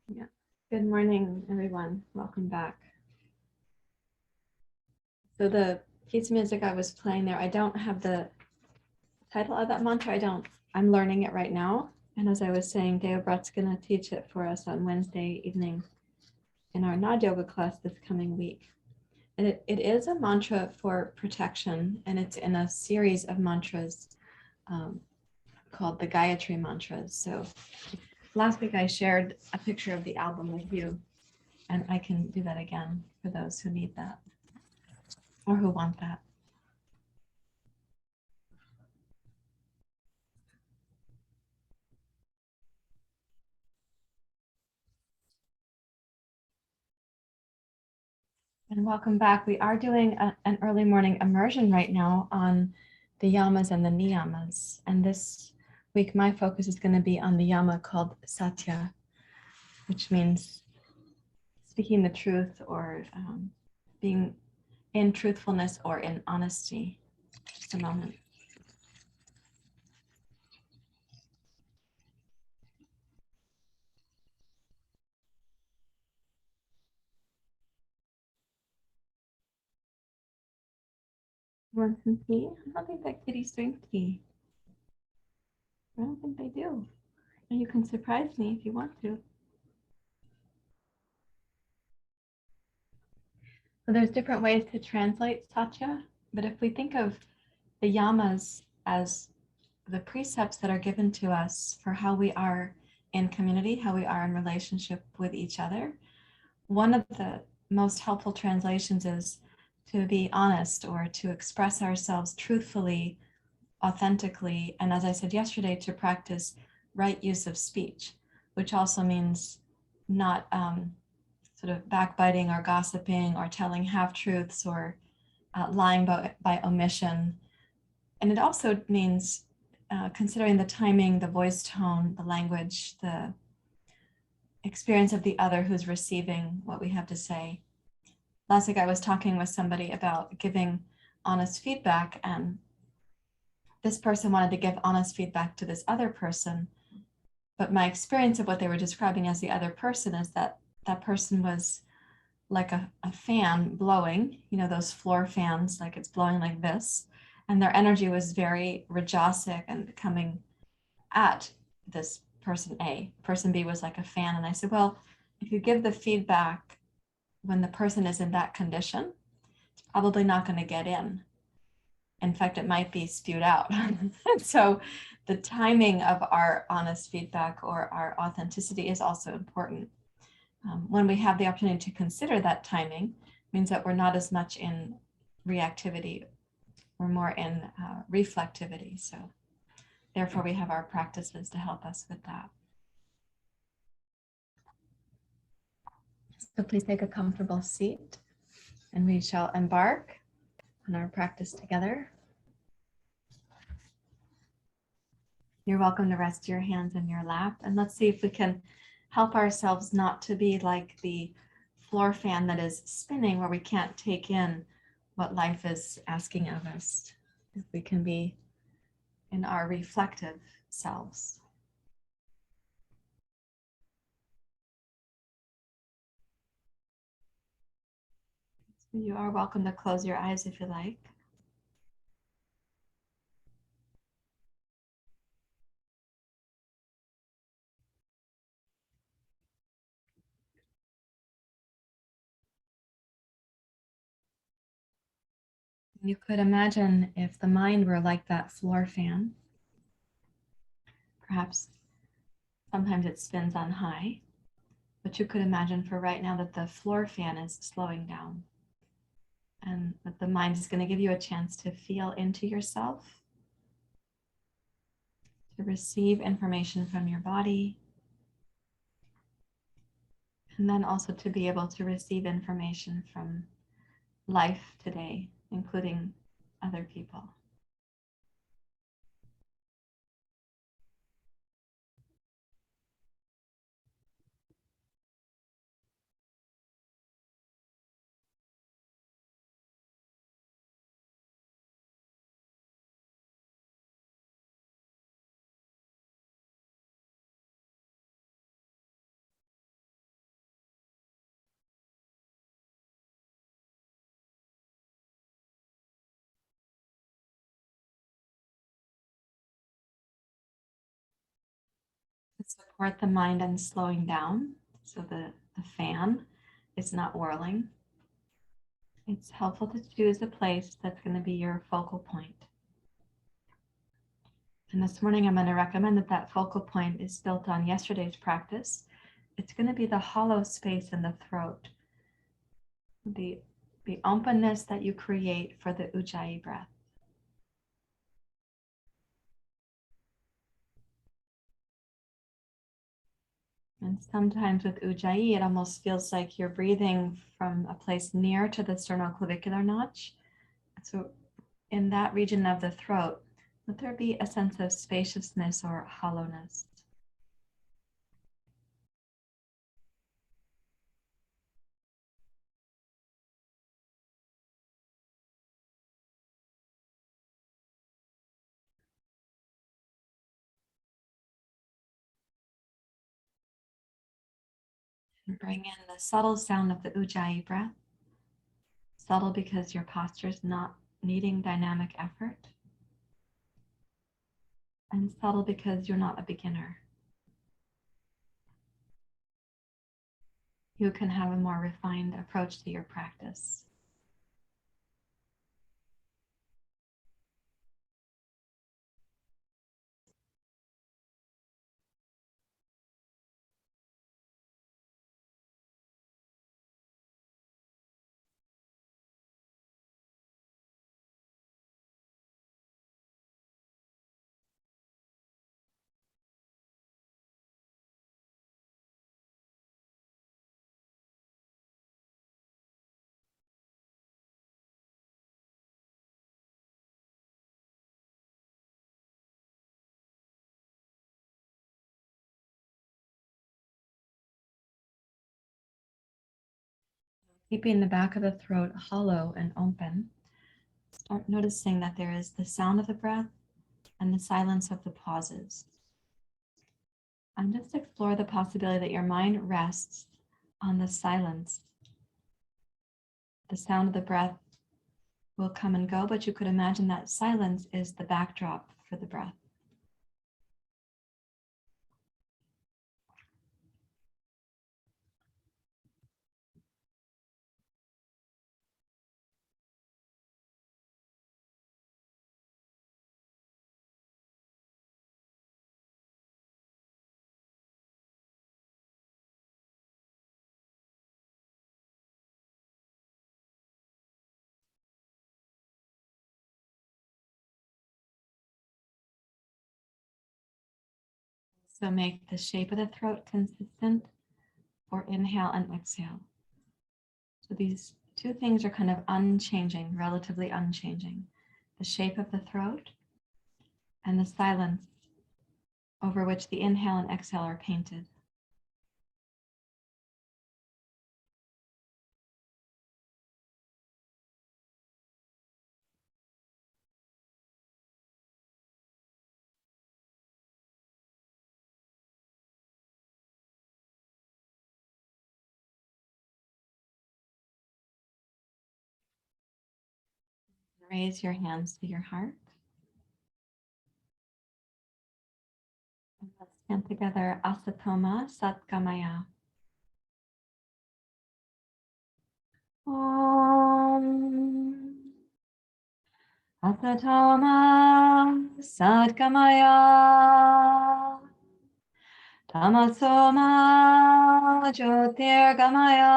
Yeah. Good morning, everyone. Welcome back. So the piece of music I was playing there, I don't have the title of that mantra. I'm learning it right now. And as I was saying, Deo Brett's going to teach it for us on Wednesday evening in our Nad Yoga class this coming week. And it is a mantra for protection, and it's in a series of mantras called the Gayatri mantras. So last week I shared a picture of the album with you, and I can do that again for those who need that or who want that. And welcome back. We are doing an early morning immersion right now on the yamas and the niyamas. And this week, my focus is going to be on the yama called Satya, which means speaking the truth or being in truthfulness or in honesty. Just a moment. You want some tea? I don't think that kitties drink tea. I don't think they do. And you can surprise me if you want to. So there's different ways to translate Satya, but if we think of the yamas as the precepts that are given to us for how we are in community, how we are in relationship with each other, one of the most helpful translations is to be honest or to express ourselves truthfully, authentically, and as I said yesterday, to practice right use of speech, which also means not sort of backbiting or gossiping or telling half-truths or lying by omission. And it also means considering the timing, the voice tone, the language, the experience of the other who's receiving what we have to say. Last week I was talking with somebody about giving honest feedback, and this person wanted to give honest feedback to this other person. But my experience of what they were describing as the other person is that that person was like a fan blowing, those floor fans, like it's blowing like this. And their energy was very rajasic and coming at this person A. Person B was like a fan. And I said, well, if you give the feedback when the person is in that condition, it's probably not going to get in. In fact, it might be spewed out. So the timing of our honest feedback or our authenticity is also important. When we have the opportunity to consider that timing, means that we're not as much in reactivity, we're more in reflectivity. So therefore, we have our practices to help us with that. So please take a comfortable seat and we shall embark on our practice together. You're welcome to rest your hands in your lap, and let's see if we can help ourselves not to be like the floor fan that is spinning where we can't take in what life is asking of us. If we can be in our reflective selves. So you are welcome to close your eyes if you like. You could imagine if the mind were like that floor fan. Perhaps sometimes it spins on high, but you could imagine for right now that the floor fan is slowing down and that the mind is going to give you a chance to feel into yourself, to receive information from your body, and then also to be able to receive information from life today, including other people. support the mind in slowing down so the fan is not whirling. It's helpful to choose a place that's going to be your focal point. And this morning, I'm going to recommend that that focal point is built on yesterday's practice. It's going to be the hollow space in the throat, the openness that you create for the Ujjayi breath. And sometimes with Ujjayi, it almost feels like you're breathing from a place near to the sternoclavicular notch. So in that region of the throat, let there be a sense of spaciousness or hollowness. And bring in the subtle sound of the Ujjayi breath. Subtle because your posture is not needing dynamic effort. And subtle because you're not a beginner. You can have a more refined approach to your practice. Keeping the back of the throat hollow and open, start noticing that there is the sound of the breath and the silence of the pauses. And just explore the possibility that your mind rests on the silence. The sound of the breath will come and go, but you could imagine that silence is the backdrop for the breath. So make the shape of the throat consistent for inhale and exhale. So these two things are kind of unchanging, relatively unchanging. The shape of the throat and the silence over which the inhale and exhale are painted. Raise your hands to your heart. And let's chant together Asatoma Satgamaya. Om Asatoma Satgamaya. Tamasoma Jyotirgamaya.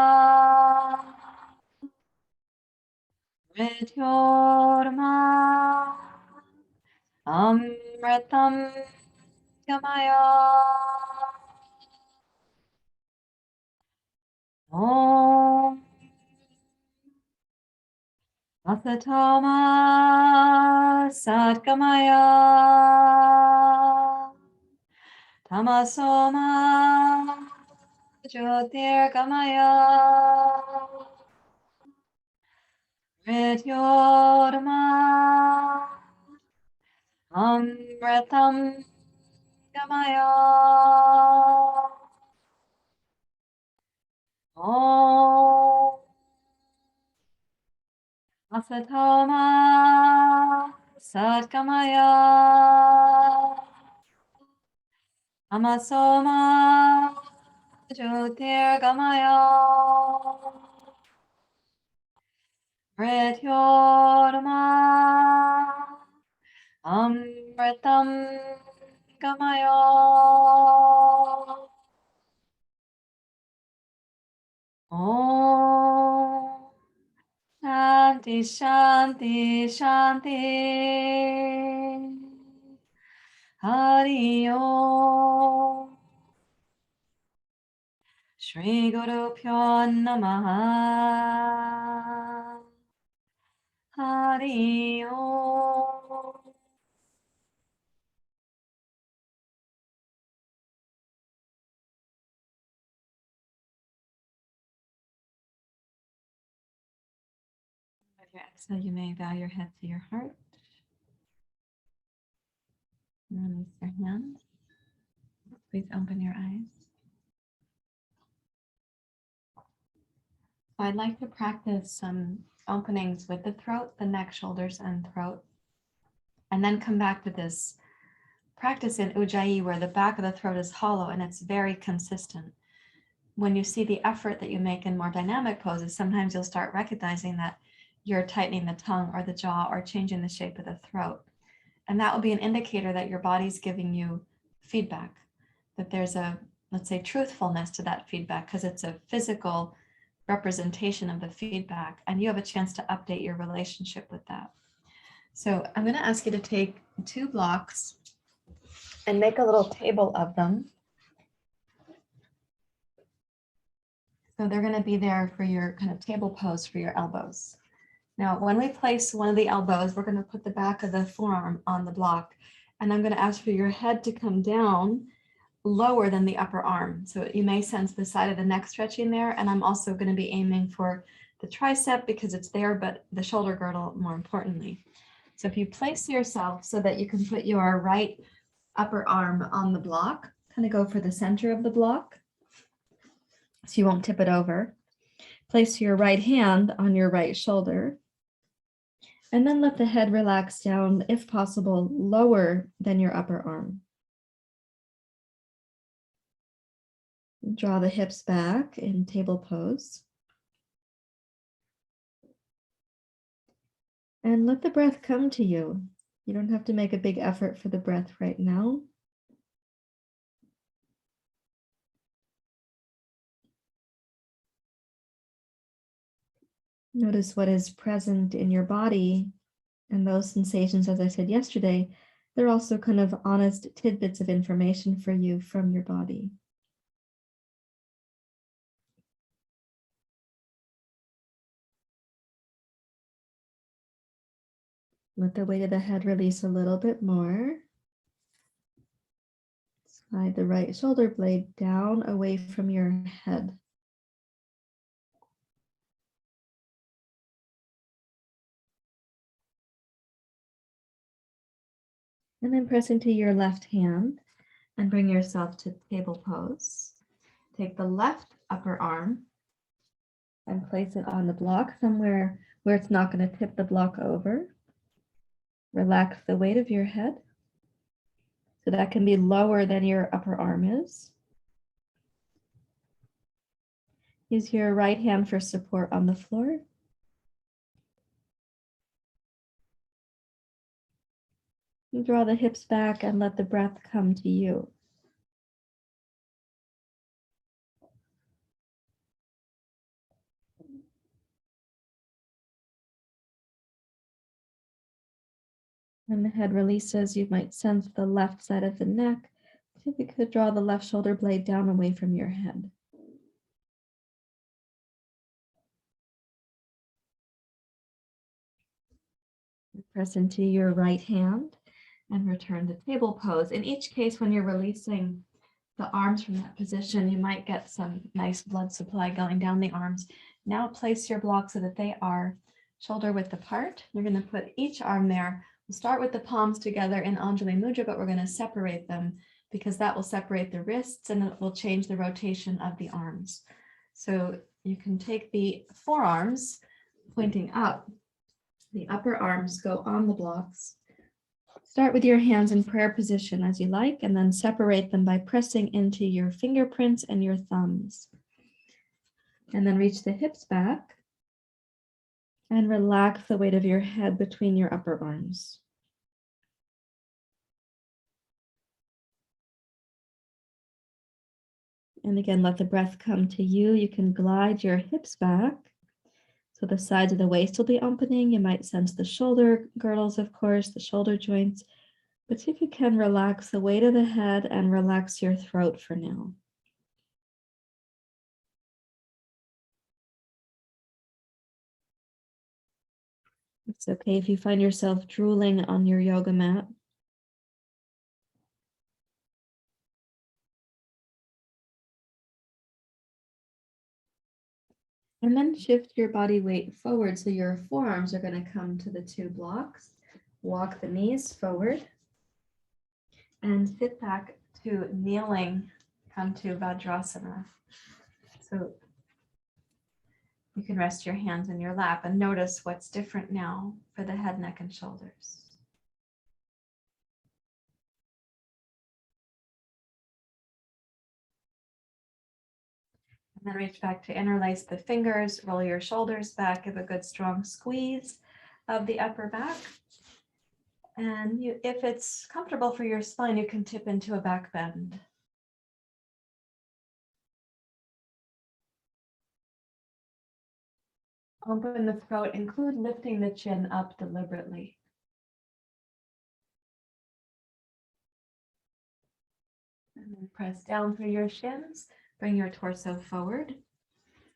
Mrityorma Amritam Gamaya. Om Asatoma Satgamaya. Tamasoma Jyotirgamaya. Mrityorma Amritam Gamaya. Om Asatoma Satgamaya. Amasoma Jyotirgamaya Mrityorma Amritam Gamaya. Om Shanti Shanti Shanti. Hari Om. Shri Guru Pyo Namaha. Hari Om. With your exhale, you may bow your head to your heart. And release your hands. Please open your eyes. So I'd like to practice some openings with the throat, the neck, shoulders, and throat. And then come back to this practice in Ujjayi where the back of the throat is hollow and it's very consistent. When you see the effort that you make in more dynamic poses, sometimes you'll start recognizing that you're tightening the tongue or the jaw or changing the shape of the throat. And that will be an indicator that your body's giving you feedback, that there's a, let's say, truthfulness to that feedback because it's a physical representation of the feedback and you have a chance to update your relationship with that. So I'm going to ask you to take 2 blocks and make a little table of them. So they're going to be there for your kind of table pose for your elbows. Now, when we place one of the elbows, we're going to put the back of the forearm on the block. And I'm going to ask for your head to come down lower than the upper arm. So you may sense the side of the neck stretching there. And I'm also going to be aiming for the tricep because it's there, but the shoulder girdle more importantly. So if you place yourself so that you can put your right upper arm on the block, kind of go for the center of the block so you won't tip it over. Place your right hand on your right shoulder. And then let the head relax down, if possible, lower than your upper arm. Draw the hips back in table pose. And let the breath come to you. You don't have to make a big effort for the breath right now. Notice what is present in your body. And those sensations, as I said yesterday, they're also kind of honest tidbits of information for you from your body. Let the weight of the head release a little bit more. Slide the right shoulder blade down away from your head. And then press into your left hand and bring yourself to table pose. Take the left upper arm and place it on the block somewhere where it's not going to tip the block over. Relax the weight of your head so that can be lower than your upper arm is. Use your right hand for support on the floor. Draw the hips back and let the breath come to you. When the head releases, you might sense the left side of the neck. If you could draw the left shoulder blade down away from your head. Press into your right hand and return to table pose. In each case, when you're releasing the arms from that position, you might get some nice blood supply going down the arms. Now place your blocks so that they are shoulder width apart. You're going to put each arm there. We'll start with the palms together in Anjali Mudra, but we're going to separate them because that will separate the wrists and it will change the rotation of the arms. So you can take the forearms pointing up. The upper arms go on the blocks. Start with your hands in prayer position as you like, and then separate them by pressing into your fingerprints and your thumbs. And then reach the hips back and relax the weight of your head between your upper arms. And again, let the breath come to you. You can glide your hips back. So the sides of the waist will be opening. You might sense the shoulder girdles, of course, the shoulder joints. But see if you can relax the weight of the head and relax your throat for now. It's okay if you find yourself drooling on your yoga mat. And then shift your body weight forward so your forearms are going to come to the two blocks. Walk the knees forward and sit back to kneeling. Come to Vajrasana. So you can rest your hands in your lap and notice what's different now for the head, neck, and shoulders. And then reach back to interlace the fingers, roll your shoulders back, give a good strong squeeze of the upper back. And if it's comfortable for your spine, you can tip into a back bend. Open the throat, include lifting the chin up deliberately. And then press down through your shins, bring your torso forward.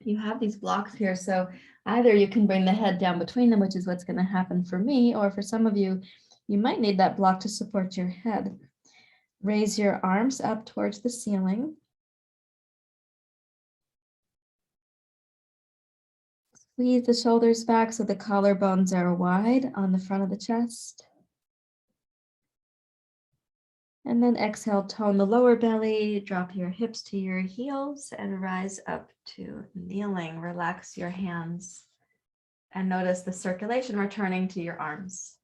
You have these blocks here, so either you can bring the head down between them, which is what's going to happen for me, or for some of you, you might need that block to support your head. Raise your arms up towards the ceiling. Squeeze the shoulders back so the collarbones are wide on the front of the chest. And then exhale, tone the lower belly, drop your hips to your heels and rise up to kneeling. Relax your hands and notice the circulation returning to your arms.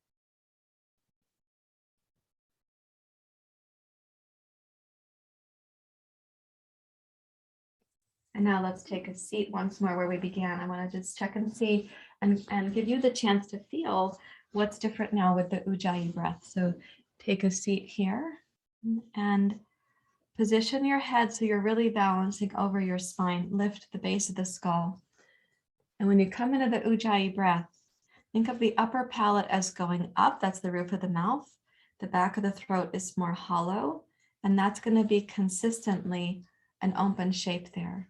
And now let's take a seat once more where we began. I want to just check and see and give you the chance to feel what's different now with the Ujjayi breath. So take a seat here and position your head so you're really balancing over your spine. Lift the base of the skull. And when you come into the Ujjayi breath, think of the upper palate as going up. That's the roof of the mouth. The back of the throat is more hollow, and that's going to be consistently an open shape there.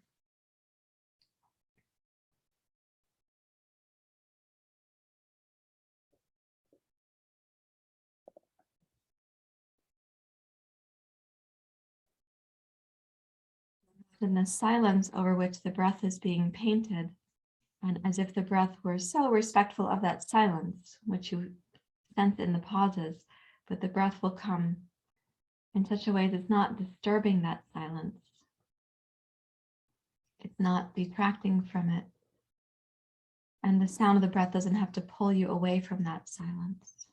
In the silence over which the breath is being painted, and as if the breath were so respectful of that silence, which you sense in the pauses, but the breath will come in such a way that's not disturbing that silence. It's not detracting from it. And the sound of the breath doesn't have to pull you away from that silence.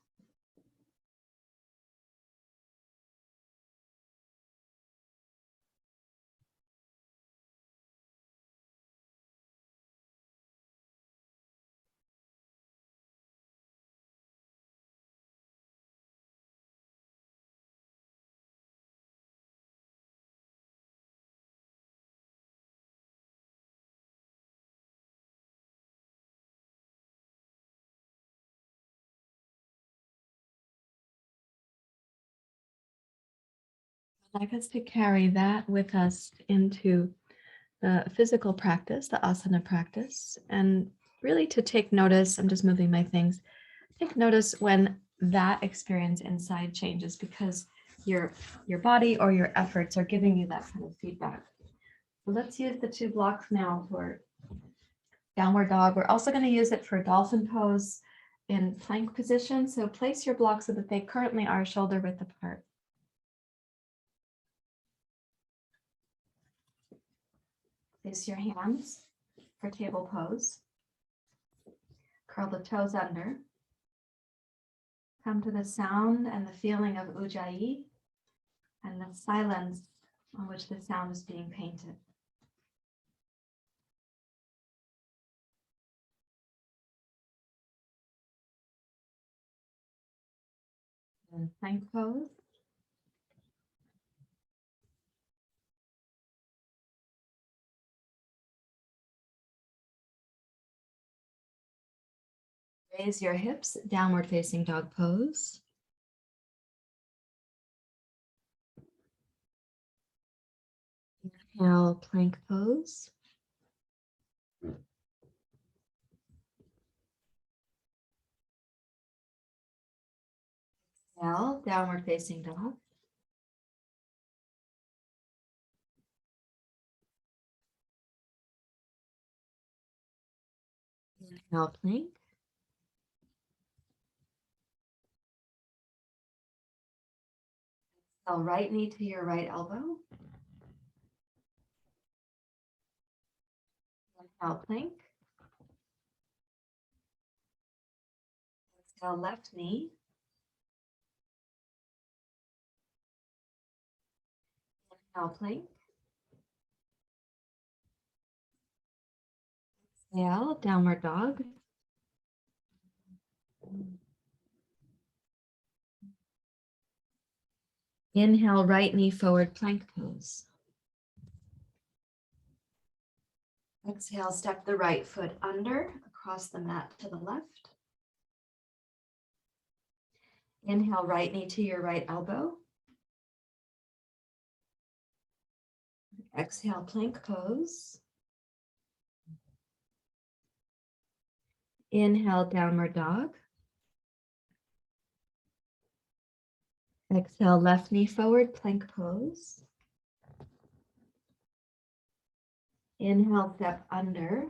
I'd like us to carry that with us into the physical practice, the asana practice, and really to take notice. I'm just moving my things. Take notice when that experience inside changes, because your body or your efforts are giving you that kind of feedback. So let's use the two blocks now for downward dog. We're also going to use it for dolphin pose in plank position. So place your blocks so that they currently are shoulder width apart. Place your hands for table pose. Curl the toes under. Come to the sound and the feeling of Ujjayi and the silence on which the sound is being painted. And Sphinx Pose. Raise your hips, downward facing dog pose. Inhale, plank pose. Exhale, downward facing dog. Inhale, plank. Exhale, right knee to your right elbow. Inhale, plank. Exhale, left knee. Inhale, plank. Exhale, downward dog. Inhale, right knee forward, plank pose. Exhale, step the right foot under, across the mat to the left. Inhale, right knee to your right elbow. Exhale, plank pose. Inhale, downward dog. Exhale, left knee forward, plank pose. Inhale, step under.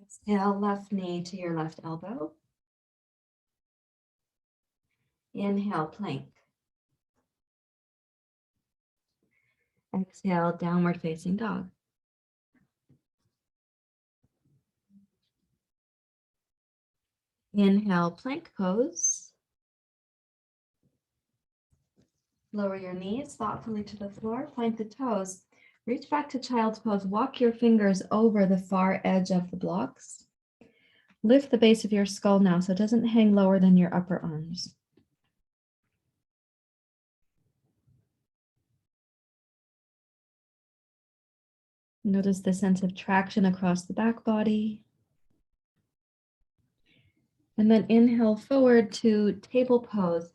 Exhale, left knee to your left elbow. Inhale, plank. Exhale, downward facing dog. Inhale, plank pose. Lower your knees thoughtfully to the floor, point the toes. Reach back to child's pose. Walk your fingers over the far edge of the blocks. Lift the base of your skull now so it doesn't hang lower than your upper arms. Notice the sense of traction across the back body. And then inhale forward to table pose.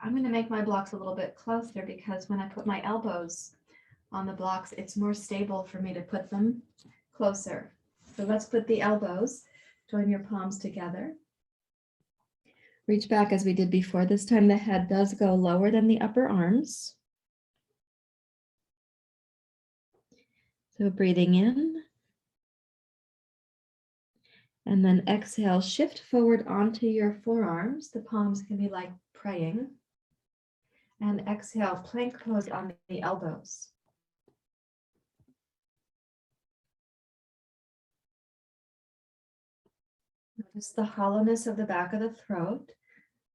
I'm going to make my blocks a little bit closer because when I put my elbows on the blocks, it's more stable for me to put them closer. So let's put the elbows, join your palms together. Reach back as we did before. This time the head does go lower than the upper arms. So breathing in. And then exhale, shift forward onto your forearms. The palms can be like praying. And exhale, plank pose on the elbows. Notice the hollowness of the back of the throat.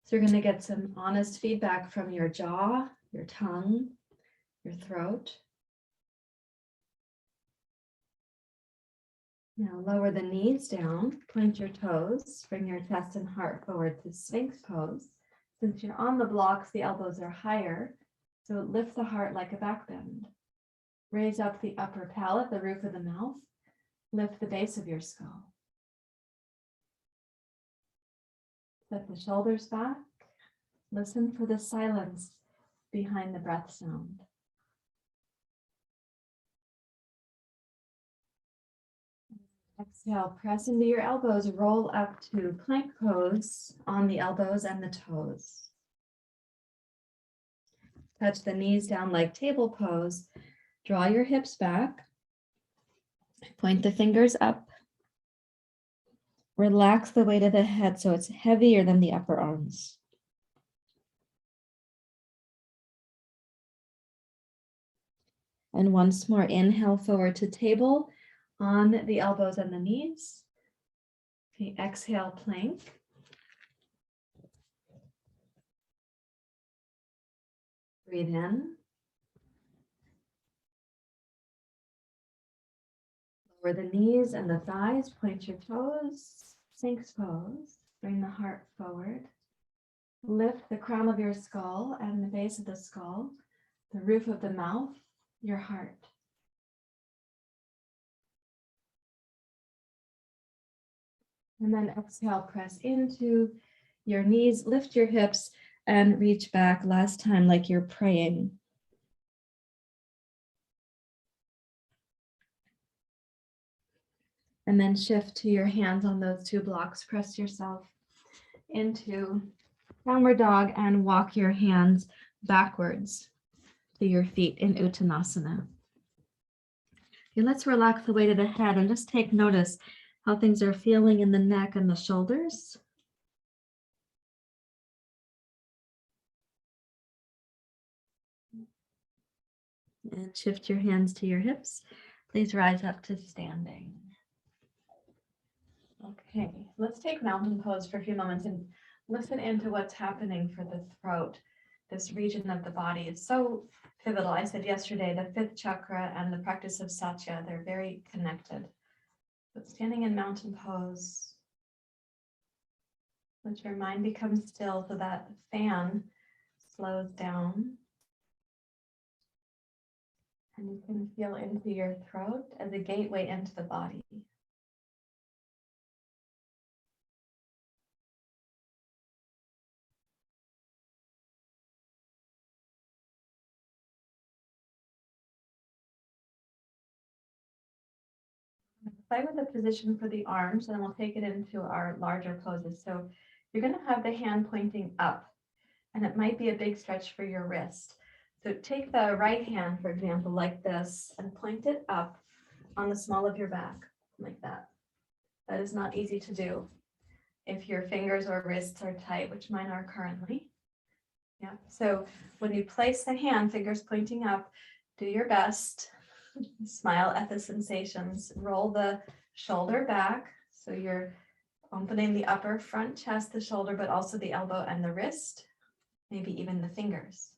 So you're going to get some honest feedback from your jaw, your tongue, your throat. Now lower the knees down, point your toes, bring your chest and heart forward to Sphinx Pose. Since you're on the blocks, the elbows are higher, so lift the heart like a back bend. Raise up the upper palate, the roof of the mouth. Lift the base of your skull. Set the shoulders back. Listen for the silence behind the breath sound. Exhale, press into your elbows, roll up to plank pose on the elbows and the toes. Touch the knees down like table pose. Draw your hips back. Point the fingers up. Relax the weight of the head so it's heavier than the upper arms. And once more, inhale forward to table on the elbows and the knees. Okay, exhale, plank. Breathe in. Lower the knees and the thighs, point your toes. Sphinx pose. Bring the heart forward. Lift the crown of your skull and the base of the skull, the roof of the mouth, your heart. And then exhale, press into your knees, lift your hips, and reach back last time like you're praying. And then shift to your hands on those two blocks. Press yourself into downward dog and walk your hands backwards to your feet in Uttanasana. Okay, let's relax the weight of the head and just take notice how things are feeling in the neck and the shoulders. And shift your hands to your hips. Please rise up to standing. Okay, let's take mountain pose for a few moments and listen into what's happening for the throat. This region of the body is so pivotal. I said yesterday, the fifth chakra and the practice of Satya, they're very connected. But standing in mountain pose, let your mind become still so that fan slows down. And you can feel into your throat as a gateway into the body. Play with the position for the arms, and we'll take it into our larger poses. So you're going to have the hand pointing up, and it might be a big stretch for your wrist. So take the right hand, for example, like this, and point it up on the small of your back, like that. That is not easy to do if your fingers or wrists are tight, which mine are currently. Yeah. So when you place the hand, fingers pointing up, do your best. Smile at the sensations. Roll the shoulder back. So you're opening the upper front chest, the shoulder, but also the elbow and the wrist, maybe even the fingers.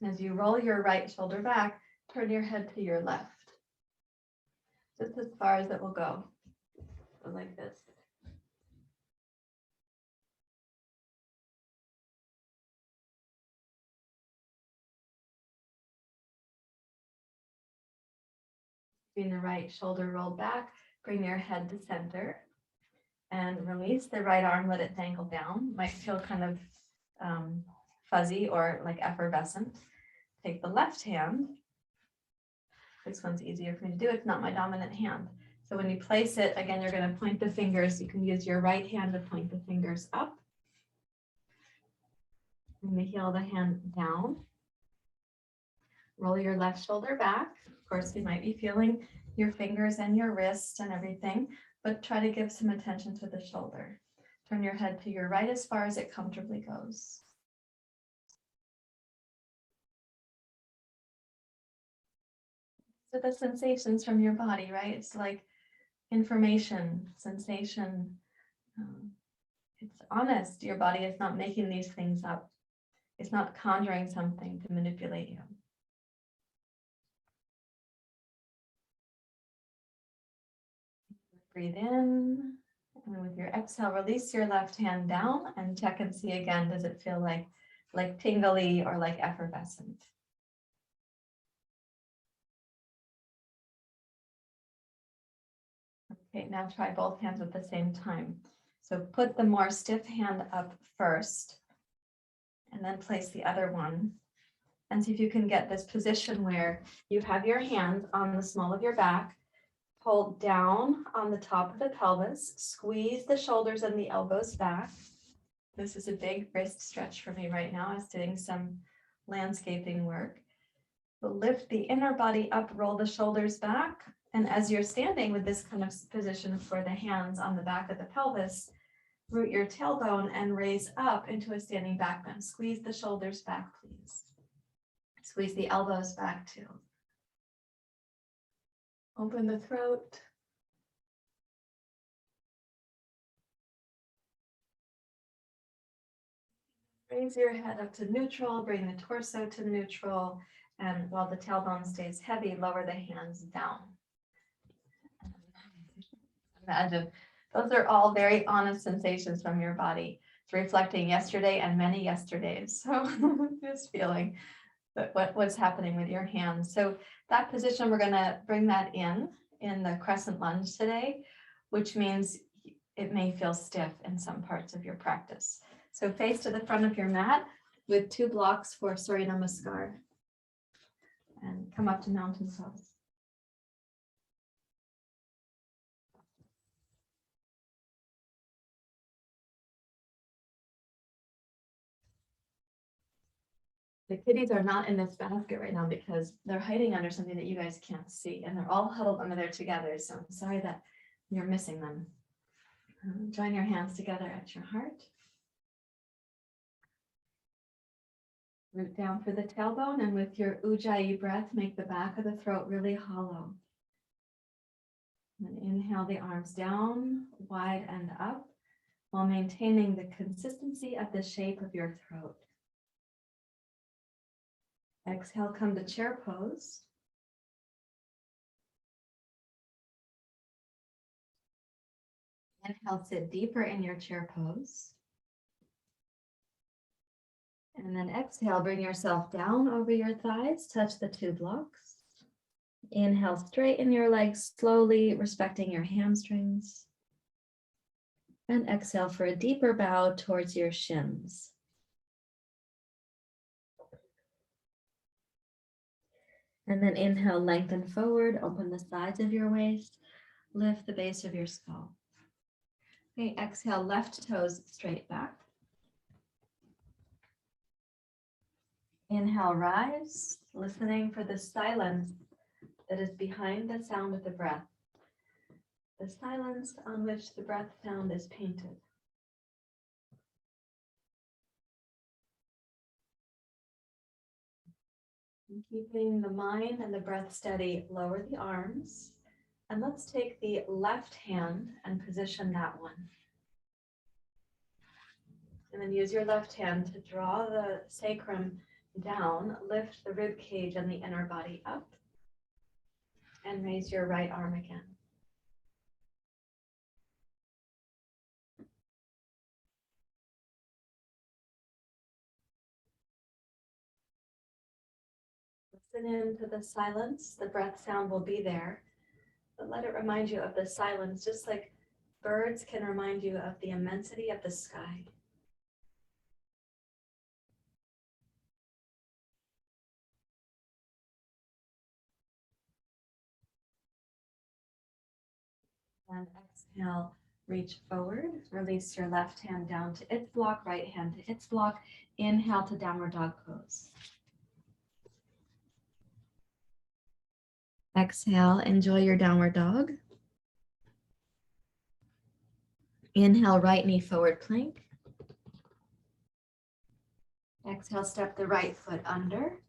And as you roll your right shoulder back, turn your head to your left. Just as far as it will go. So like this. Bring the right shoulder rolled back, bring your head to center, and release the right arm, let it dangle down. Might feel kind of fuzzy or like effervescent. Take the left hand. This one's easier for me to do. It's not my dominant hand. So when you place it, again, you're going to point the fingers. You can use your right hand to point the fingers up. Bring the heel of the hand down. Roll your left shoulder back. Of course, you might be feeling your fingers and your wrist and everything, but try to give some attention to the shoulder. Turn your head to your right as far as it comfortably goes. So the sensations from your body, right? It's like information, sensation. It's honest. Your body is not making these things up. It's not conjuring something to manipulate you. Breathe in, and with your exhale, release your left hand down and check and see again, does it feel like tingly or like effervescent? Okay, now try both hands at the same time. So put the more stiff hand up first, and then place the other one. And see if you can get this position where you have your hand on the small of your back, pull down on the top of the pelvis, squeeze the shoulders and the elbows back. This is a big wrist stretch for me right now. I was doing some landscaping work. So lift the inner body up, roll the shoulders back. And as you're standing with this kind of position for the hands on the back of the pelvis, root your tailbone and raise up into a standing back bend. Squeeze the shoulders back, please. Squeeze the elbows back too. Open the throat. Raise your head up to neutral, bring the torso to neutral, and while the tailbone stays heavy, lower the hands down. Imagine, those are all very honest sensations from your body. It's reflecting yesterday and many yesterdays. So just feeling what's happening with your hands. So that position, we're gonna bring that in the crescent lunge today, which means it may feel stiff in some parts of your practice. So face to the front of your mat with 2 blocks for Surya Namaskar. And come up to mountain pose. The kitties are not in this basket right now because they're hiding under something that you guys can't see, and they're all huddled under there together. So I'm sorry that you're missing them. Join your hands together at your heart. Root down for the tailbone, and with your Ujjayi breath, make the back of the throat really hollow. And inhale the arms down, wide and up, while maintaining the consistency of the shape of your throat. Exhale, come to chair pose. Inhale, sit deeper in your chair pose. And then exhale, bring yourself down over your thighs, touch the 2 blocks. Inhale, straighten your legs slowly, respecting your hamstrings. And exhale for a deeper bow towards your shins. And then inhale, lengthen forward, open the sides of your waist, lift the base of your skull. Okay, exhale, left toes straight back. Inhale, rise, listening for the silence that is behind the sound of the breath. The silence on which the breath sound is painted. And keeping the mind and the breath steady, lower the arms. And let's take the left hand and position that one. And then use your left hand to draw the sacrum down, lift the rib cage and the inner body up, and raise your right arm again. Listen into the silence. The breath sound will be there, but let it remind you of the silence, just like birds can remind you of the immensity of the sky. And exhale, reach forward, release your left hand down to its block, right hand to its block. Inhale to downward dog pose. Exhale, enjoy your downward dog. Inhale, right knee forward plank. Exhale, step the right foot under.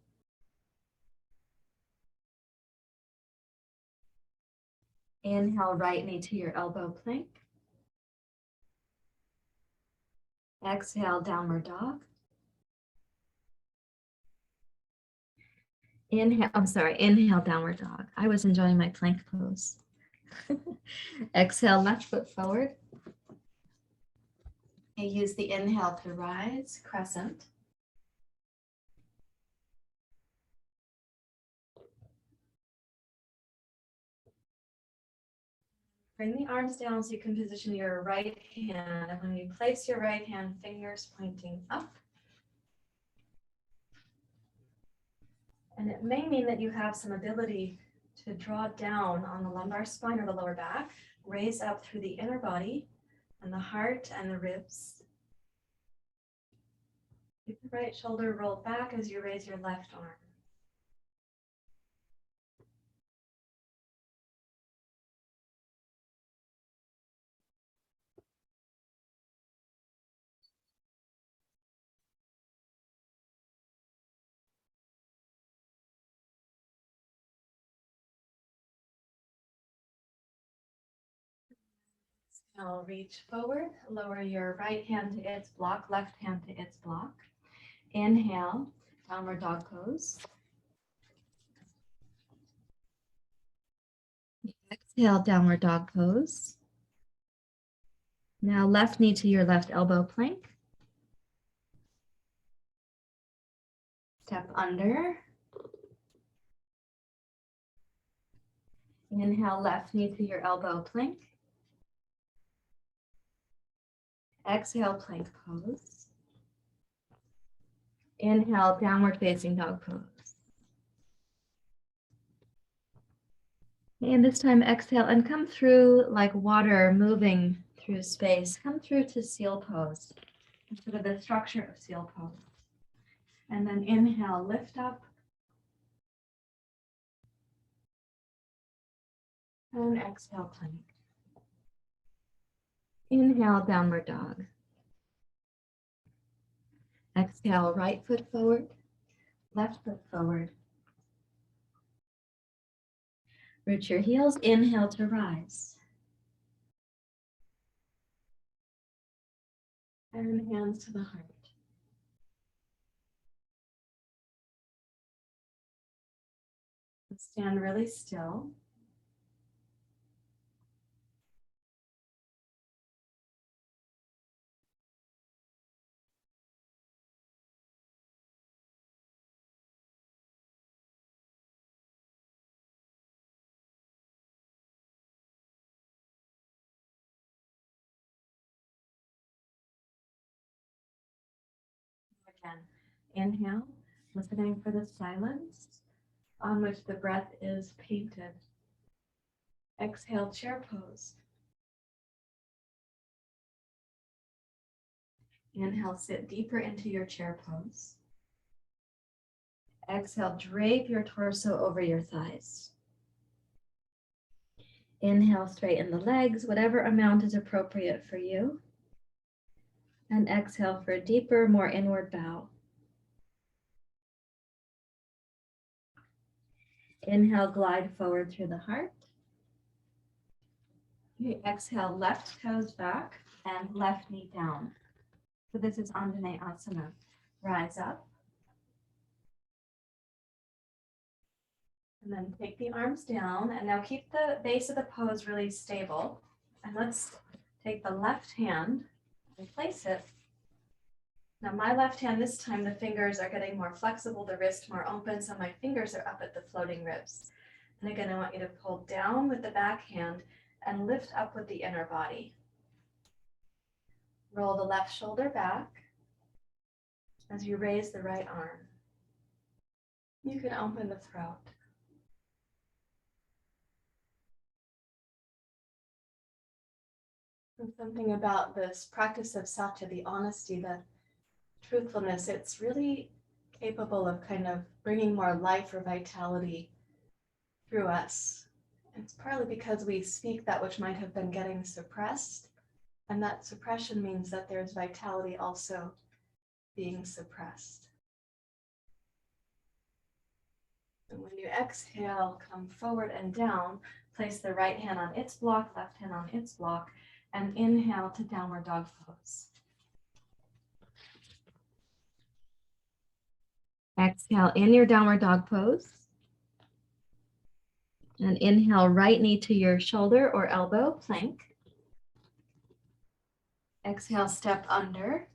Inhale, right knee to your elbow plank. Exhale, downward dog. Inhale, downward dog. I was enjoying my plank pose. Exhale, left foot forward. And use the inhale to rise, crescent. Bring the arms down so you can position your right hand. And when you place your right hand, fingers pointing up. And it may mean that you have some ability to draw down on the lumbar spine or the lower back, raise up through the inner body and the heart and the ribs. Keep the right shoulder rolled back as you raise your left arm. Now reach forward, lower your right hand to its block, left hand to its block. Inhale, downward dog pose. Exhale, downward dog pose. Now left knee to your left elbow plank. Step under. Inhale, left knee to your elbow plank. Exhale, plank pose. Inhale, downward facing dog pose. And this time exhale and come through like water moving through space. Come through to seal pose, sort of the structure of seal pose. And then inhale, lift up. And exhale, plank. Inhale, downward dog. Exhale, right foot forward, left foot forward. Root your heels, inhale to rise. And hands to the heart. Stand really still. Again, inhale, listening for the silence on which the breath is painted. Exhale, chair pose. Inhale, sit deeper into your chair pose. Exhale, drape your torso over your thighs. Inhale, straighten the legs, whatever amount is appropriate for you. And exhale for a deeper, more inward bow. Inhale, glide forward through the heart. Okay, exhale, left toes back and left knee down. So this is Asana. Rise up. And then take the arms down, and now keep the base of the pose really stable. And let's take the left hand and place it. Now my left hand, this time the fingers are getting more flexible, the wrist more open, so my fingers are up at the floating ribs. And again, I want you to pull down with the back hand and lift up with the inner body. Roll the left shoulder back as you raise the right arm. You can open the throat. And something about this practice of Satya, the honesty, the truthfulness, it's really capable of kind of bringing more life or vitality through us. It's partly because we speak that which might have been getting suppressed, and that suppression means that there's vitality also being suppressed. And when you exhale, come forward and down, place the right hand on its block, left hand on its block, and inhale to downward dog pose. Exhale in your downward dog pose. And inhale, right knee to your shoulder or elbow, plank. Exhale, step under.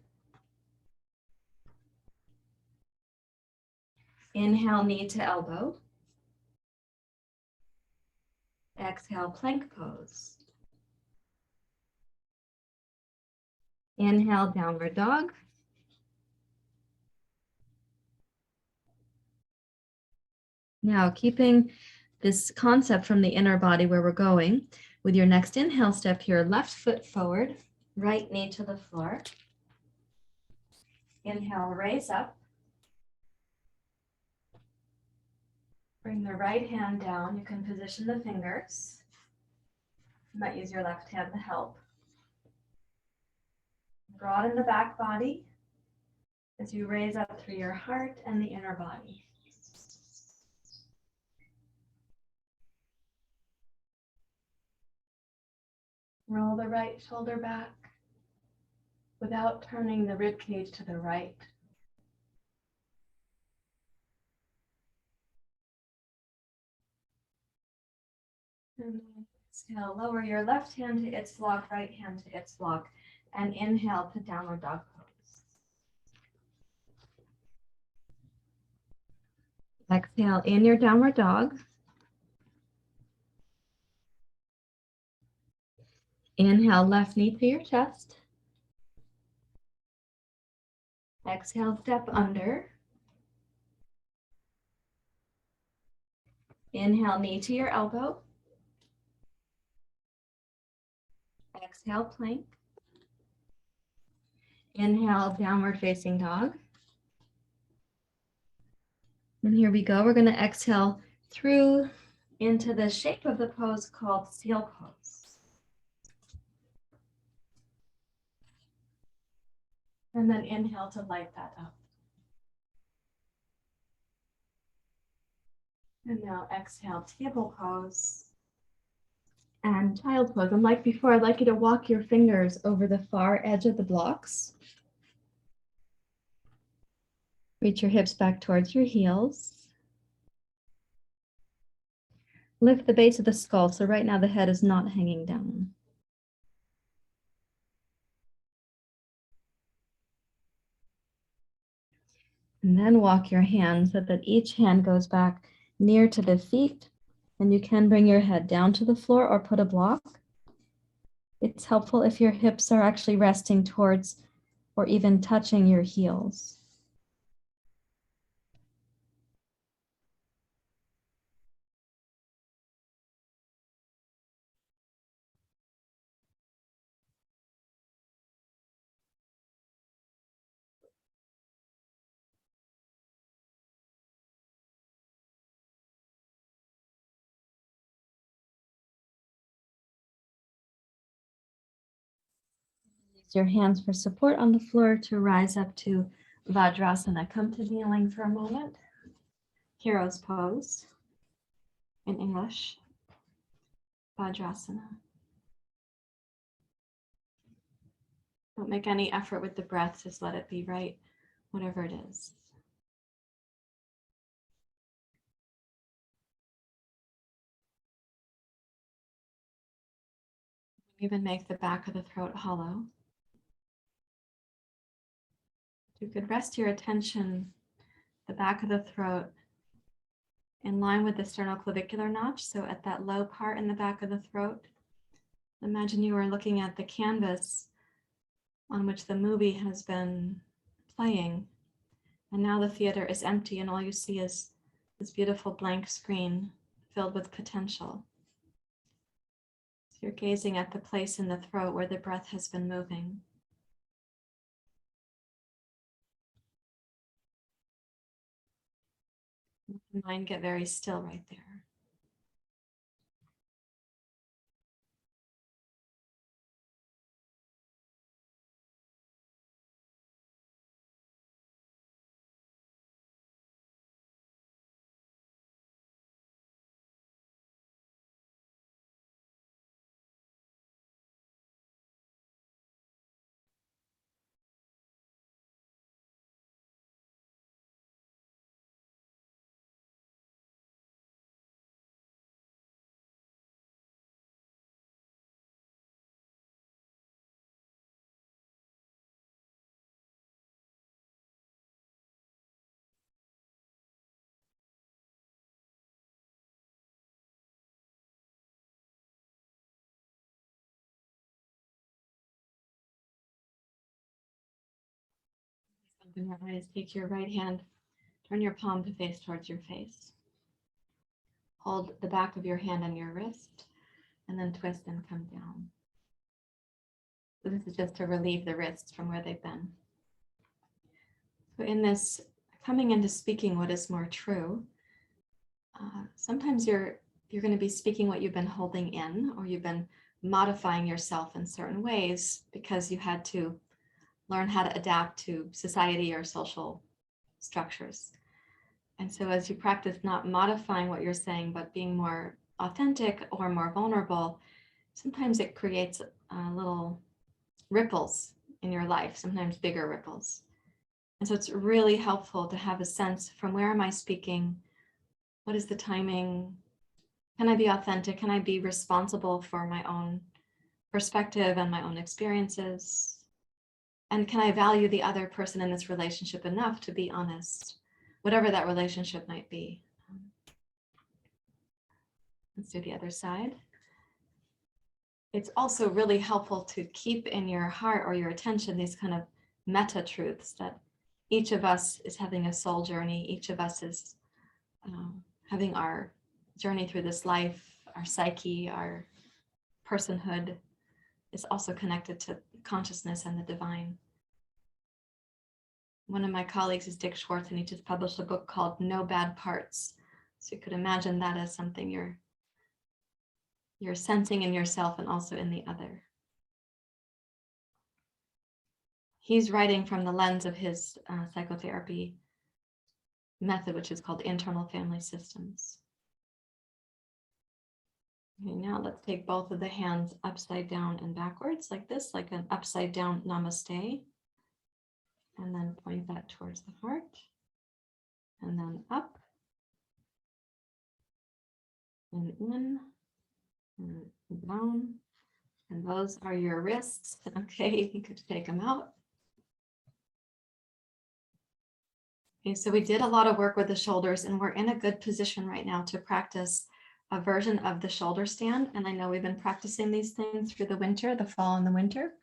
Inhale, knee to elbow. Exhale, plank pose. Inhale, downward dog. Now, keeping this concept from the inner body where we're going, with your next inhale step here, left foot forward, right knee to the floor. Inhale, raise up. Bring the right hand down. You can position the fingers. You might use your left hand to help. Broaden the back body as you raise up through your heart and the inner body. Roll the right shoulder back without turning the rib cage to the right. And then exhale, lower your left hand to its block, right hand to its block, and inhale to downward dog pose. Exhale in your downward dog. Inhale, left knee to your chest. Exhale, step under. Inhale, knee to your elbow. Exhale, plank. Inhale, downward facing dog. And here we go. We're going to exhale through into the shape of the pose called seal pose. And then inhale to light that up. And now exhale, table pose and child pose. And like before, I'd like you to walk your fingers over the far edge of the blocks. Reach your hips back towards your heels. Lift the base of the skull. So right now the head is not hanging down. And then walk your hands so that each hand goes back near to the feet. And you can bring your head down to the floor or put a block. It's helpful if your hips are actually resting towards or even touching your heels. Use your hands for support on the floor to rise up to Vajrasana. Come to kneeling for a moment. Hero's pose in English. Vajrasana. Don't make any effort with the breath, just let it be right, whatever it is. Even make the back of the throat hollow. You could rest your attention, the back of the throat, in line with the sternoclavicular notch. So at that low part in the back of the throat, imagine you are looking at the canvas on which the movie has been playing. And now the theater is empty and all you see is this beautiful blank screen filled with potential. So you're gazing at the place in the throat where the breath has been moving. Let the mind get very still right there. Open your eyes, take your right hand, turn your palm to face towards your face. Hold the back of your hand on your wrist, and then twist and come down. So this is just to relieve the wrists from where they've been. So in this coming into speaking what is more true, sometimes you're going to be speaking what you've been holding in, or you've been modifying yourself in certain ways because you had to learn how to adapt to society or social structures. And so as you practice not modifying what you're saying, but being more authentic or more vulnerable, sometimes it creates little ripples in your life, sometimes bigger ripples. And so it's really helpful to have a sense from where am I speaking? What is the timing? Can I be authentic? Can I be responsible for my own perspective and my own experiences? And can I value the other person in this relationship enough to be honest, whatever that relationship might be? Let's do the other side. It's also really helpful to keep in your heart or your attention these kind of meta truths that each of us is having a soul journey. Each of us is having our journey through this life, our psyche, our personhood is also connected to consciousness and the divine. One of my colleagues is Dick Schwartz, and he just published a book called No Bad Parts. So you could imagine that as something you're sensing in yourself and also in the other. He's writing from the lens of his psychotherapy method, which is called internal family systems. Okay, now let's take both of the hands upside down and backwards like this, like an upside down namaste. And then point that towards the heart. And then up. And in. And down. And those are your wrists. Okay, you could take them out. Okay, so we did a lot of work with the shoulders, and we're in a good position right now to practice a version of the shoulder stand. And I know we've been practicing these things through the winter, the fall and the winter.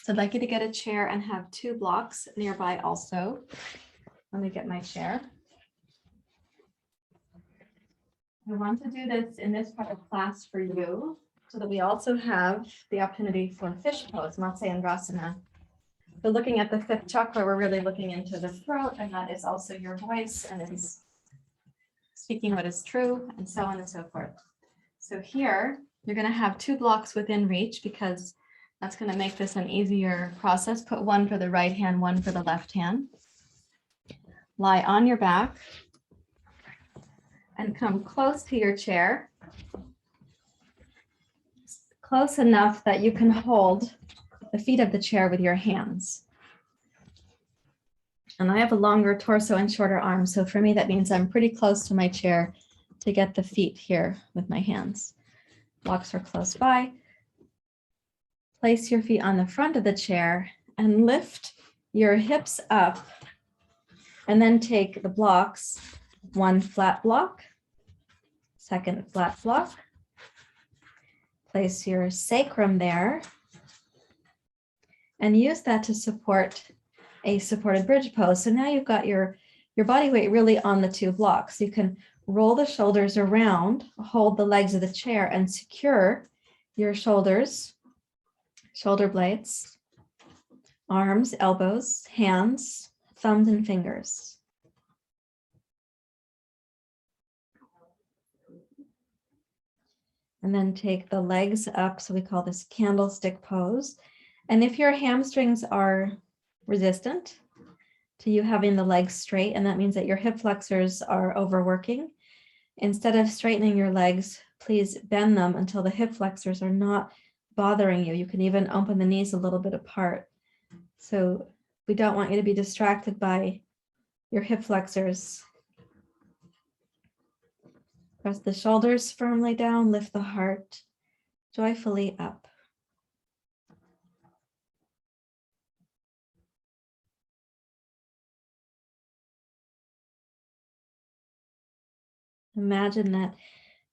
So I'd like you to get a chair and have 2 blocks nearby also. Let me get my chair. I want to do this in this part of class for you so that we also have the opportunity for fish pose, Matsayandrasana. So looking at the 5th chakra, we're really looking into the throat, and that is also your voice, and it's speaking what is true, and so on and so forth. So here, you're going to have 2 blocks within reach because that's going to make this an easier process. Put one for the right hand, one for the left hand. Lie on your back and come close to your chair. Close enough that you can hold the feet of the chair with your hands. And I have a longer torso and shorter arms. So for me, that means I'm pretty close to my chair to get the feet here with my hands. Blocks are close by. Place your feet on the front of the chair and lift your hips up. And then take the blocks, 1 flat block, 2nd flat block. Place your sacrum there and use that to support a supported bridge pose. So now you've got your body weight really on the 2 blocks. You can roll the shoulders around, hold the legs of the chair, and secure your shoulders, shoulder blades, arms, elbows, hands, thumbs, and fingers. And then take the legs up. So we call this Candlestick Pose. And if your hamstrings are resistant to you having the legs straight, and that means that your hip flexors are overworking, instead of straightening your legs, please bend them until the hip flexors are not bothering you. You can even open the knees a little bit apart. So we don't want you to be distracted by your hip flexors. Press the shoulders firmly down, lift the heart joyfully up. Imagine that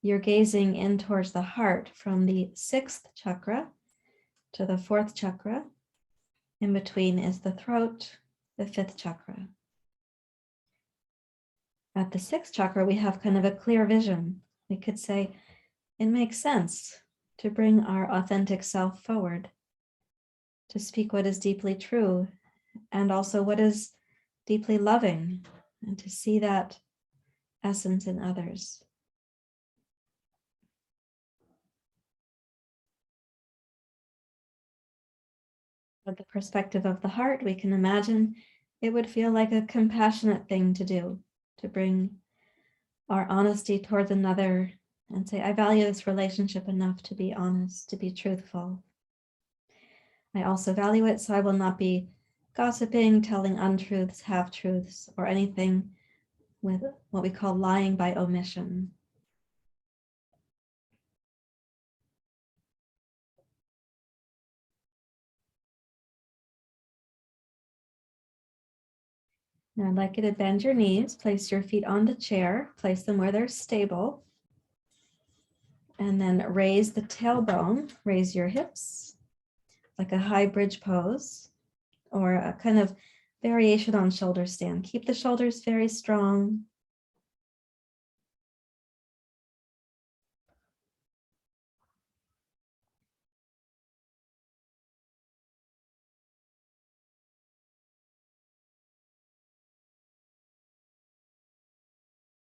you're gazing in towards the heart from the 6th chakra to the 4th chakra. In between is the throat, the 5th chakra. At the 6th chakra, we have kind of a clear vision. We could say it makes sense to bring our authentic self forward, to speak what is deeply true, and also what is deeply loving, and to see that essence in others. With the perspective of the heart, we can imagine it would feel like a compassionate thing to do, to bring our honesty towards another and say, I value this relationship enough to be honest, to be truthful. I also value it, so I will not be gossiping, telling untruths, half-truths, or anything with what we call lying by omission. Now I'd like you to bend your knees, place your feet on the chair, place them where they're stable, and then raise the tailbone, raise your hips like a high bridge pose or a kind of variation on shoulder stand. Keep the shoulders very strong.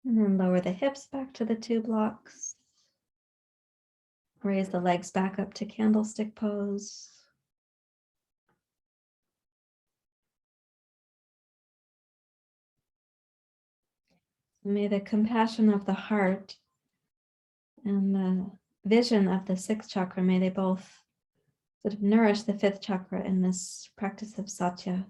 And then lower the hips back to the 2 blocks. Raise the legs back up to Candlestick Pose. May the compassion of the heart and the vision of the 6th chakra, may they both sort of nourish the 5th chakra in this practice of Satya.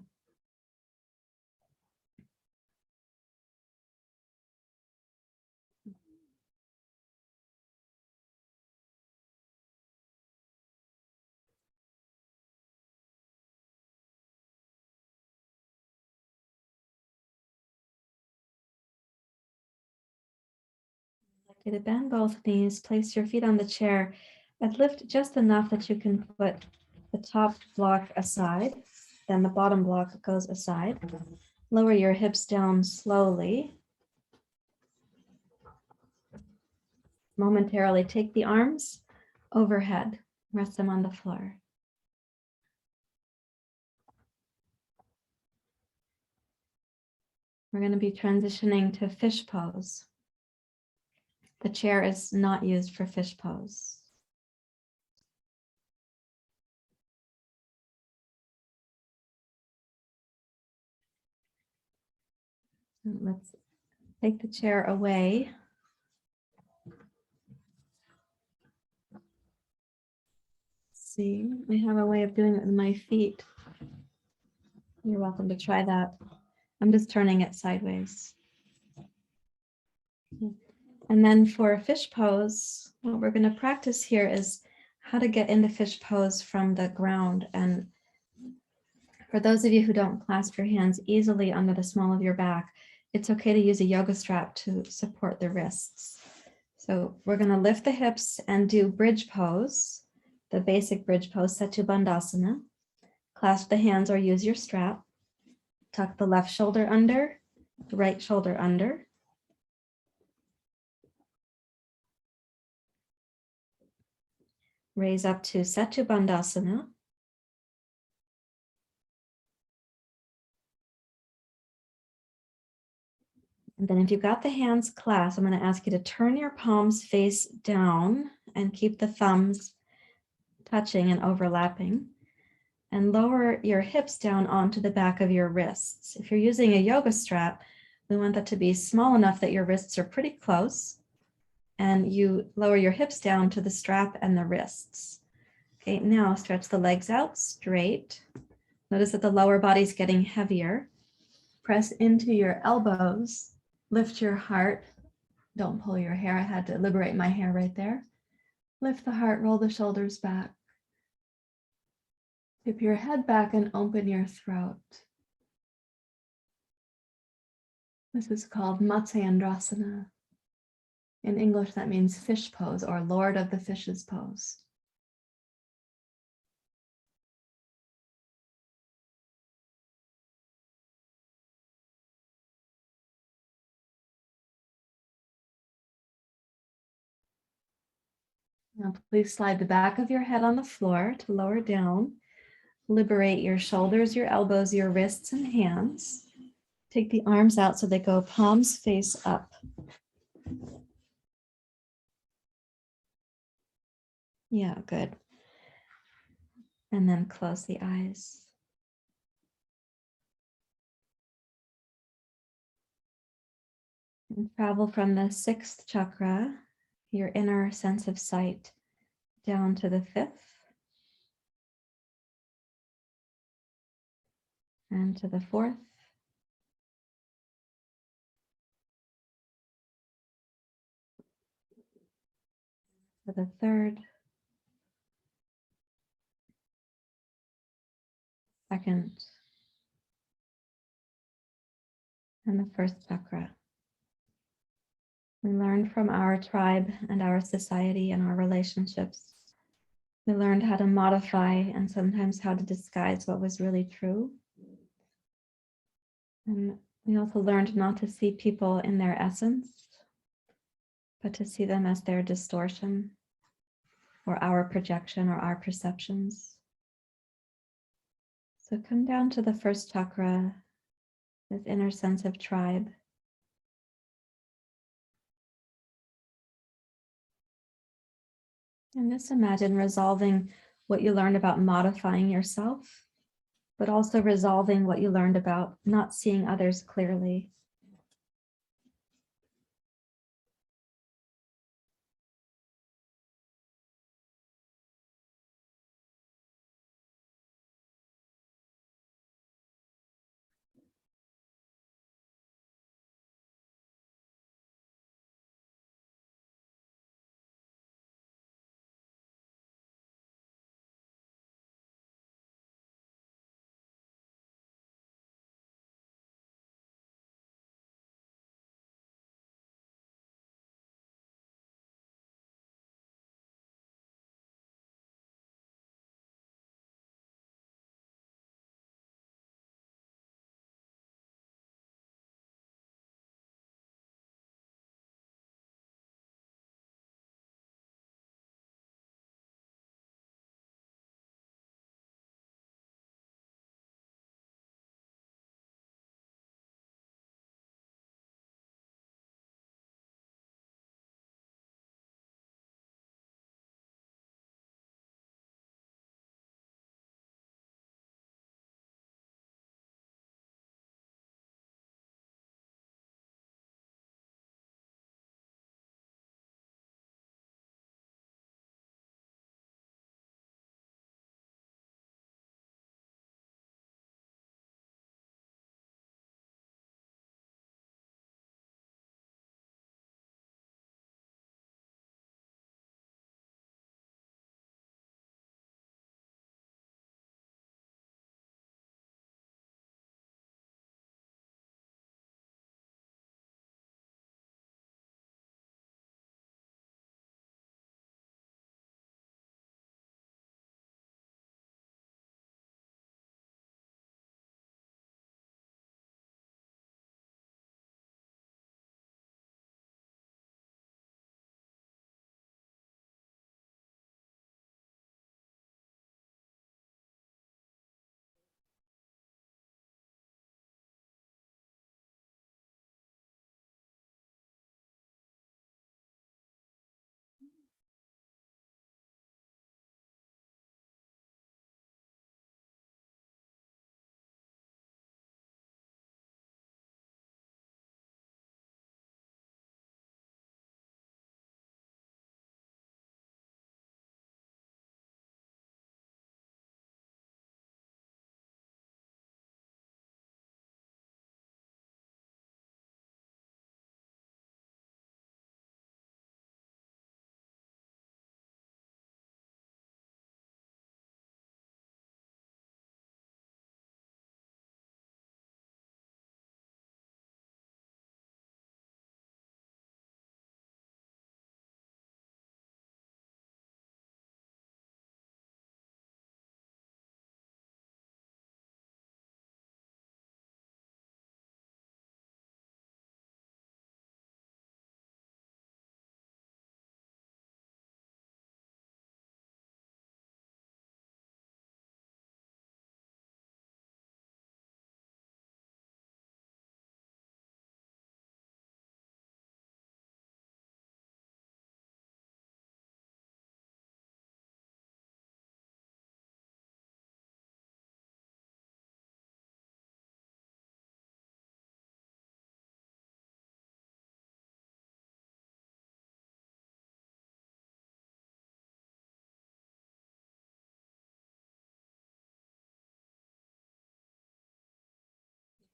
Okay, to bend both knees, place your feet on the chair and lift just enough that you can put the top block aside, then the bottom block goes aside. Lower your hips down slowly. Momentarily take the arms overhead, rest them on the floor. We're going to be transitioning to fish pose. The chair is not used for fish pose. Let's take the chair away. See, I have a way of doing it with my feet. You're welcome to try that. I'm just turning it sideways. And then for fish pose, what we're going to practice here is how to get into fish pose from the ground. And for those of you who don't clasp your hands easily under the small of your back, it's okay to use a yoga strap to support the wrists. So we're going to lift the hips and do bridge pose, the basic bridge pose, Satya Bandhasana. Clasp the hands or use your strap. Tuck the left shoulder under, the right shoulder under. Raise up to Satya Bandhasana. And then if you've got the hands clasped, I'm going to ask you to turn your palms face down and keep the thumbs touching and overlapping. And lower your hips down onto the back of your wrists. If you're using a yoga strap, we want that to be small enough that your wrists are pretty close. And you lower your hips down to the strap and the wrists. Okay, now stretch the legs out straight. Notice that the lower body's getting heavier. Press into your elbows. Lift your heart. Don't pull your hair. I had to liberate my hair right there. Lift the heart, roll the shoulders back. Tip your head back and open your throat. This is called Matsayandrasana. In English, that means fish pose or Lord of the Fishes pose. Now, please slide the back of your head on the floor to lower down. Liberate your shoulders, your elbows, your wrists, and hands. Take the arms out so they go palms face up. Yeah, good. And then close the eyes. And travel from the 6th chakra, your inner sense of sight, down to the 5th. And to the 4th. To the 3rd. 2nd. and the first chakra. We learned from our tribe and our society and our relationships. We learned how to modify and sometimes how to disguise what was really true. And we also learned not to see people in their essence, but to see them as their distortion or our projection or our perceptions. So come down to the first chakra, this inner sense of tribe. And just imagine resolving what you learned about modifying yourself, but also resolving what you learned about not seeing others clearly.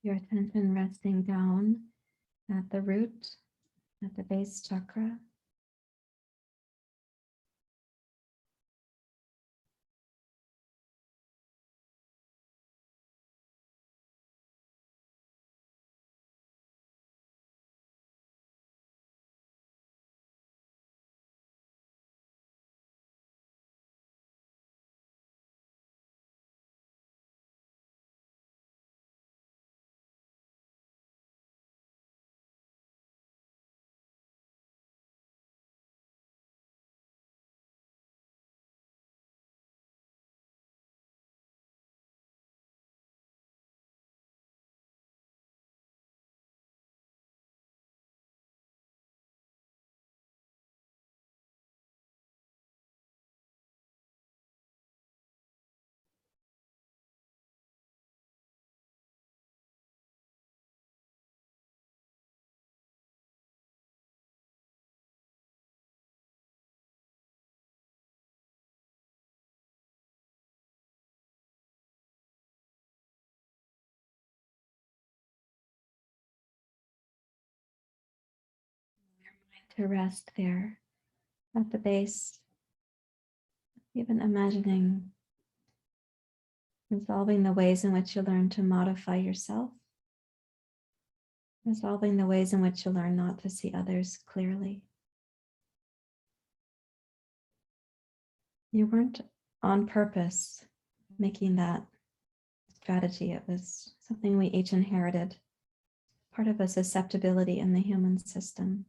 Your attention resting down at the root, at the base chakra. to rest there at the base, even imagining resolving the ways in which you learn to modify yourself, resolving the ways in which you learn not to see others clearly. You weren't on purpose making that strategy. It was something we each inherited, part of a susceptibility in the human system.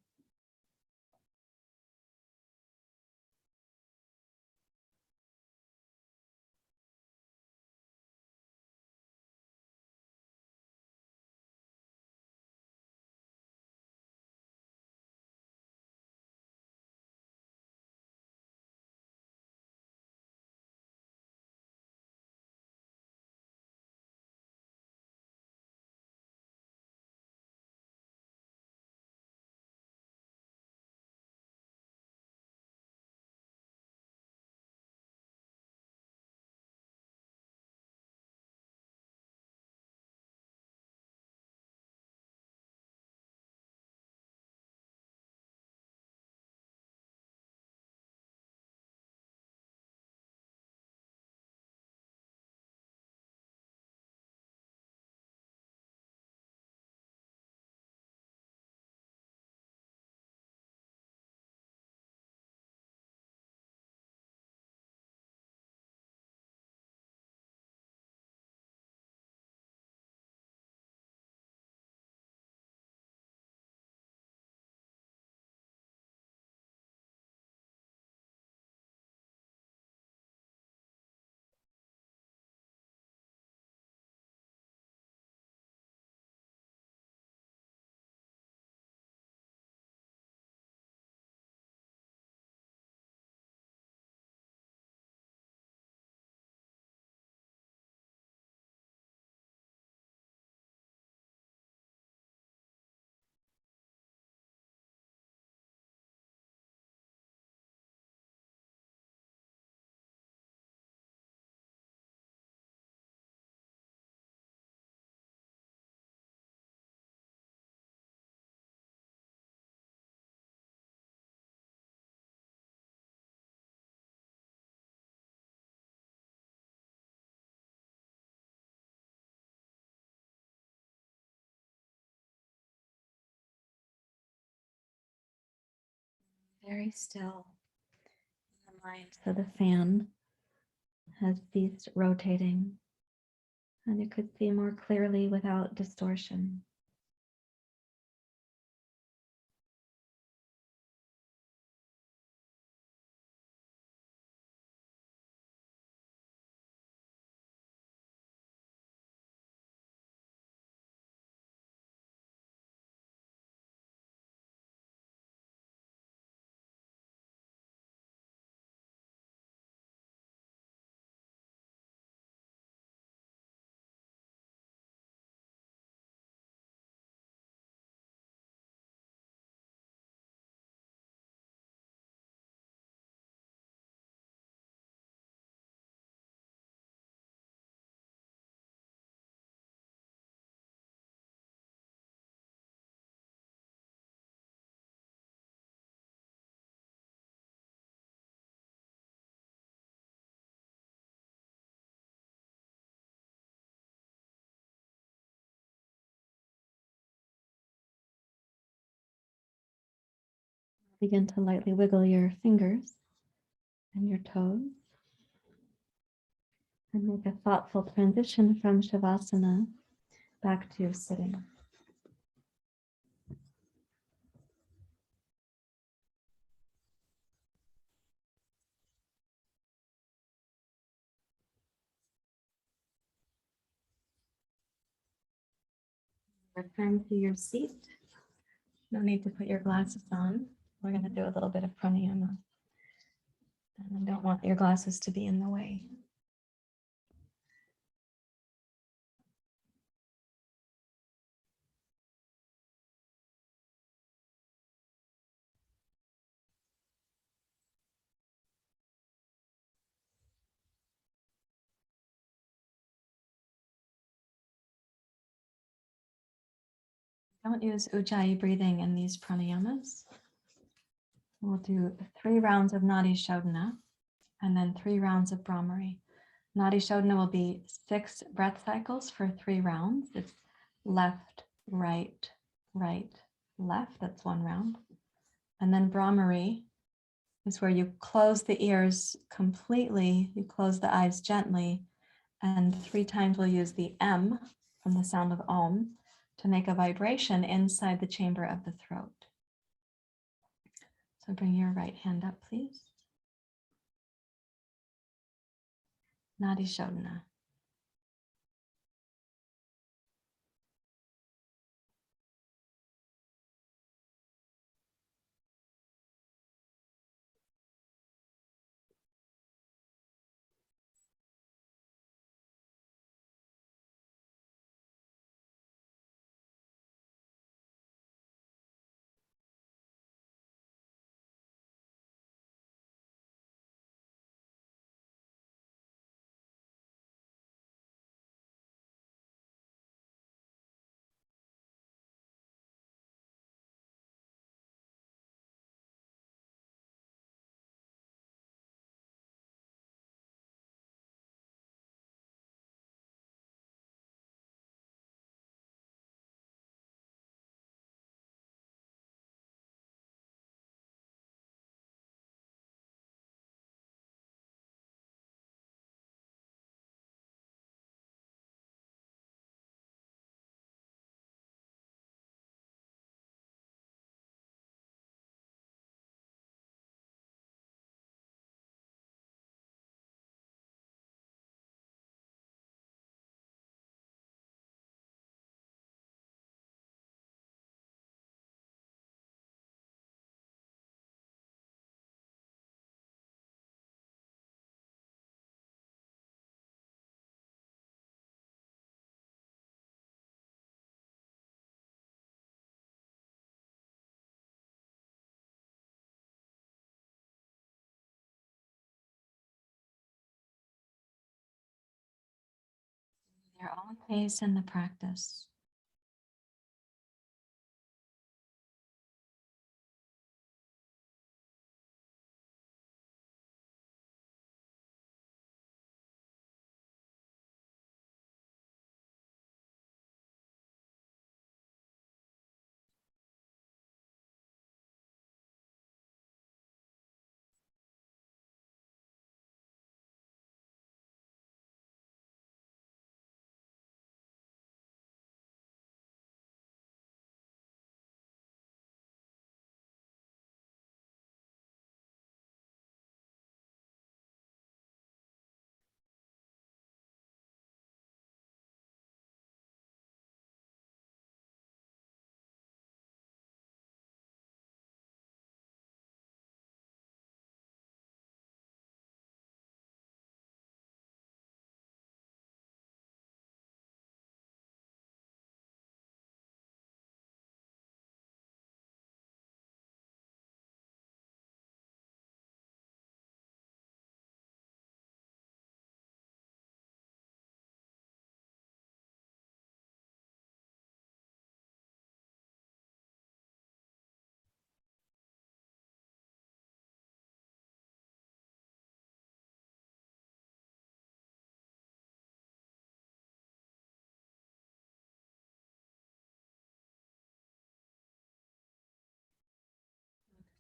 Very still in the mind. So the fan has ceased rotating, and you could see more clearly without distortion. Begin to lightly wiggle your fingers and your toes and make a thoughtful transition from Shavasana back to sitting. Return to your seat. No need to put your glasses on. We're going to do a little bit of pranayama. And I don't want your glasses to be in the way. Don't use Ujjayi breathing in these pranayamas. We'll do 3 rounds of Nadi Shodhana and then 3 rounds of Brahmari. Nadi Shodhana will be 6 breath cycles for 3 rounds. It's left, right, right, left. That's 1 round. And then Brahmari is where you close the ears completely. You close the eyes gently. And 3 times we'll use the M from the sound of Om to make a vibration inside the chamber of the throat. So bring your right hand up, please. Nadi Shodhana. Your own pace in the practice.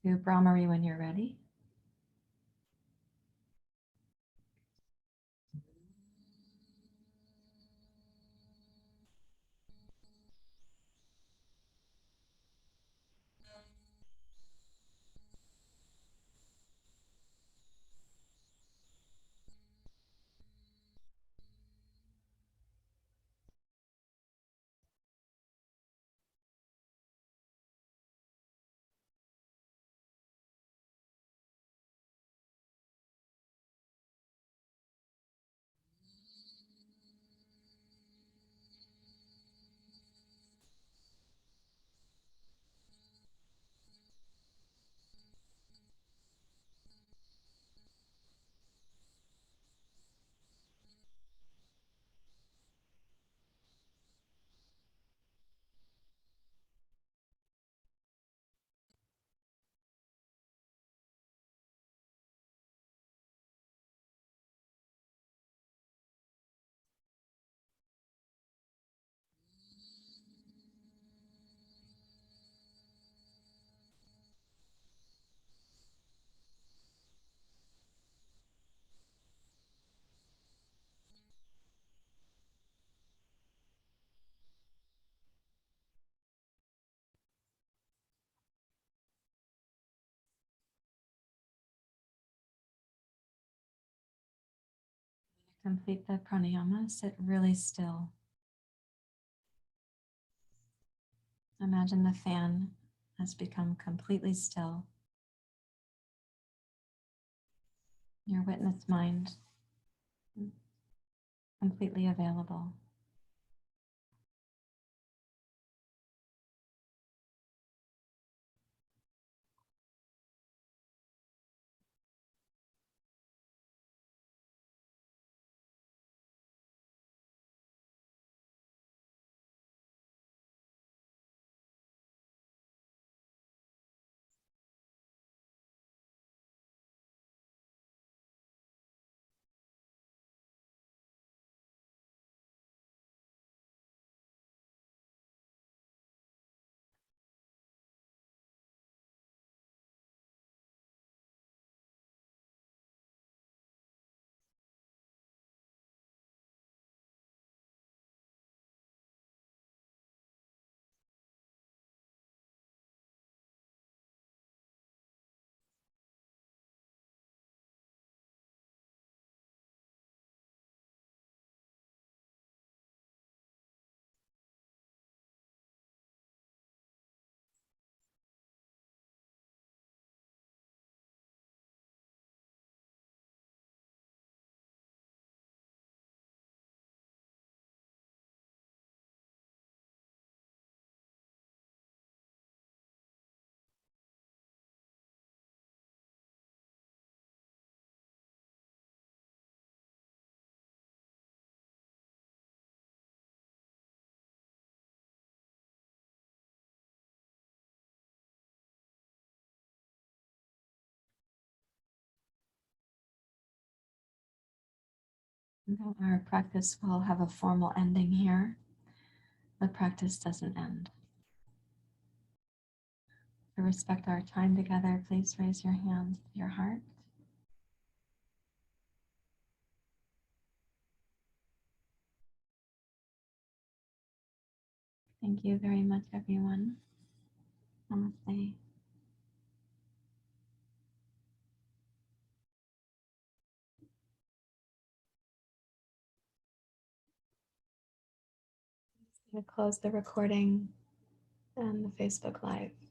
Do Brahmari when you're ready. complete the pranayama, sit really still. Imagine the fan has become completely still. Your witness mind completely available. Our practice will have a formal ending here. The practice doesn't end. To respect our time together, please raise your hands to your heart. Thank you very much, everyone. Namaste. I'm going to close the recording and the Facebook Live.